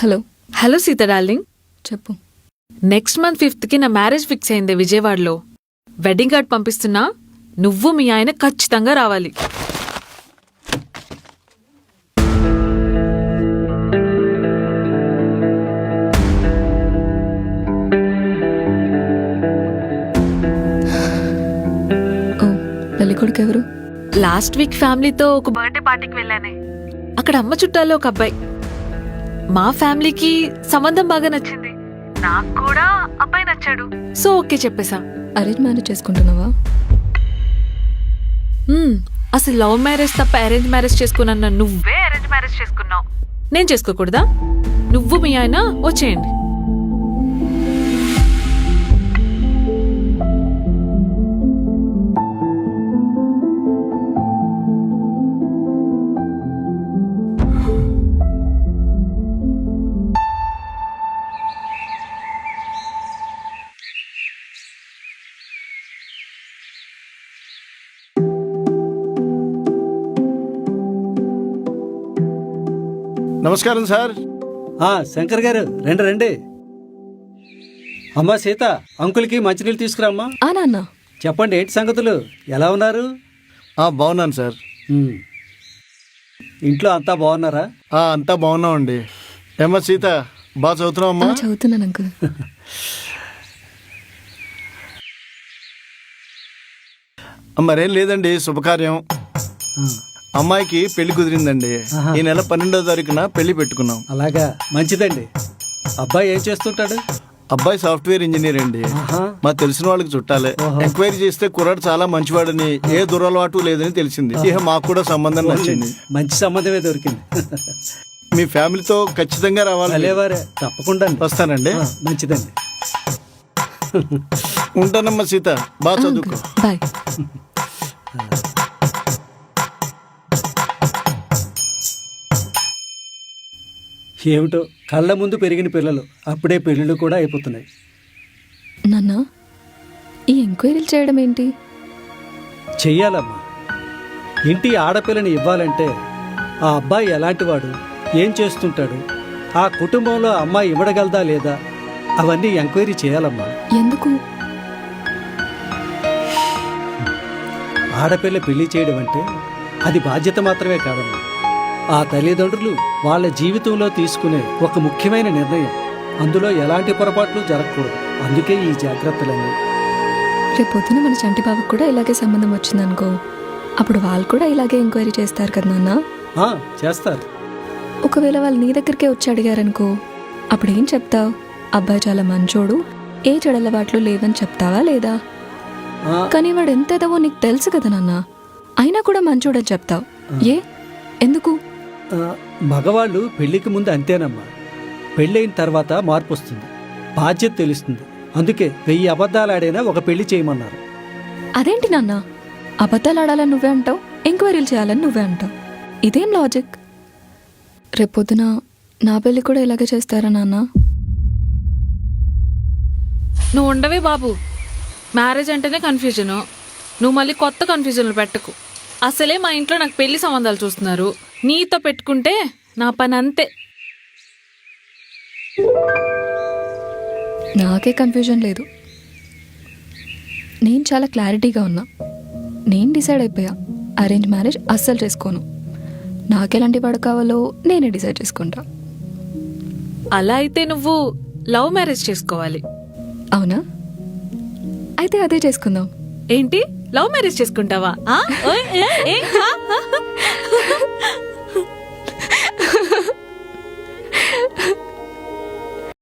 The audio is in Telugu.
హలో. హలో సీత డార్లింగ్, చెప్పు. నెక్స్ట్ మంత్ 5th నా మ్యారేజ్ ఫిక్స్ అయింది విజయవాడలో. వెడ్డింగ్ కార్డ్ పంపిస్తున్నా, నువ్వు మీ ఆయన ఖచ్చితంగా రావాలి. ఓ, పెళ్ళికొడుకు ఎవరు? లాస్ట్ వీక్ ఫ్యామిలీతో ఒక బర్త్డే పార్టీకి వెళ్ళానే. అక్కడ అమ్మ చుట్టాల్లో ఒక అబ్బాయి. మా ఫ్యామిలీకి సంబంధం బాగా నచ్చింది, నాకు కూడా అబ్బాయి నచ్చాడు. సో ఓకే చెప్పేశా. అరేంజ్ మ్యారేజ్ చేసుకుంటున్నావా? అసలు లవ్ మ్యారేజ్ తప్ప అరేంజ్ మ్యారేజ్ చేసుకున్నా, నువ్వే అరేంజ్ మ్యారేజ్ చేసుకున్నావు. నేను చేసుకోకూడదా? నువ్వు మీ ఆయన వచ్చేయండి. నమస్కారం సార్. శంకర్ గారు రండి రండి. అమ్మా సీత, అంకుల్కి మంచినీళ్ళు తీసుకురామ్మా. నాన్న చెప్పండి, ఏంటి సంగతులు, ఎలా ఉన్నారు? బాగున్నాను సార్. ఇంట్లో అంతా బాగున్నారా? అంతా బాగున్నామండి. ఏమ్మా సీత, బాగా చదువుతున్నావమ్మా? చదువుతున్నాను అంకుల్. మరేం లేదండి, శుభకార్యం. అమ్మాయికి పెళ్లి కుదిరిందండి. ఈ నెల 12వ తారీఖున పెళ్లి పెట్టుకున్నాం. అలాగా, మంచిదండి. అబ్బాయి ఏం చేస్తుంటాడు? అబ్బాయి సాఫ్ట్వేర్ ఇంజనీర్ అండి. మా తెలిసిన వాళ్ళకి చుట్టాలే. ఎంక్వైరీ చేస్తే కుర్రాడు చాలా మంచివాడని, ఏ దురలవాటు లేదని తెలిసింది. ఇక మాకు కూడా సంబంధం నచ్చింది. మంచి సంబంధమే దొరికింది. మీ ఫ్యామిలీతో ఖచ్చితంగా రావాలి. అలేవారే, తప్పకుండా వస్తానండి. మంచిదండి. ఉంటానమ్మా సీత, బాగా చదువుకో. బాయ్. ఏమిటో, కళ్ళ ముందు పెరిగిన పిల్లలు అప్పుడే పెళ్ళిళ్ళు కూడా అయిపోతున్నాయి. నాన్న, ఈ ఎంక్వైరీలు చేయడం ఏంటి? చెయ్యాలమ్మా. ఇంటి ఆడపిల్లని ఇవ్వాలంటే ఆ అబ్బాయి ఎలాంటివాడు, ఏం చేస్తుంటాడు, ఆ కుటుంబంలో అమ్మాయి ఇవ్వడగలదా లేదా, అవన్నీ ఎంక్వైరీ చేయాలమ్మా. ఎందుకు? ఆడపిల్ల పెళ్లి చేయడం అంటే అది బాధ్యత మాత్రమే కాదమ్మా. ఆ తల్లిదండ్రులు వాళ్ళ జీవితంలో తీసుకునే ఒక ముఖ్యమైన నిర్ణయం. అందులో ఎలాంటి పొరపాట్లు జరగకూడదు. అందుకే ఈ జాగ్రత్తలన్నీ. రేపొద్దున మన చంటి బాబుకి కూడా ఇలాగే సంబంధం వచ్చిందనుకో, అప్పుడు వాళ్ళు కూడా ఇలాగే ఎంక్వైరీ చేస్తారు కదా నాన్న? చేస్తారు. ఒకవేళ వాళ్ళు నీ దగ్గరికే వచ్చి అడిగారనుకో, అప్పుడు ఏం చెప్తావు? అబ్బాయి చాలా మంచోడు, ఏ చెడలవాట్లు లేవని చెప్తావా లేదా? కానీ వాడు ఎంత ఎదవో నీకు తెలుసు కదా నాన్న, అయినా కూడా మంచోడని చెప్తావు. ఎందుకు? మగవాళ్ళు పెళ్లికి ముందు అంతేనమ్మా. పెళ్ళైన తర్వాత మార్పు వస్తుంది, బాధ్యత తెలుస్తుంది. అందుకే 1000 అబద్ధాలు ఆడైనా ఒక పెళ్లి చేయమన్నారు. అదేంటి నాన్న, అబద్ధాలు ఆడాలని నువ్వే అంటావు, ఎంక్వైరీలు చేయాలని నువ్వే అంటావు. ఇదేం లాజిక్? రేపొద్దున నా పెళ్లి కూడా ఇలాగే చేస్తారా నాన్న? నువ్వు ఉండవే బాబు. మ్యారేజ్ అంటేనే కన్ఫ్యూజను, నువ్వు మళ్ళీ కొత్త కన్ఫ్యూజన్లు పెట్టకు. అసలే మా ఇంట్లో నాకు పెళ్లి సంబంధాలు చూస్తున్నారు, నీతో పెట్టుకుంటే నా పని అంతే. నాకే కన్ఫ్యూజన్ లేదు, నేను చాలా క్లారిటీగా ఉన్నా. నేను డిసైడ్ అయిపోయా, అరేంజ్ మ్యారేజ్ అస్సలు చేసుకోను. నాకెలాంటి వాడు కావాలో నేనే డిసైడ్ చేసుకుంటా. అలా అయితే నువ్వు లవ్ మ్యారేజ్ చేసుకోవాలి. అవునా? అయితే అదే చేసుకుందాం. ఏంటి, లవ్ మ్యారేజ్ చేసుకుంటావా?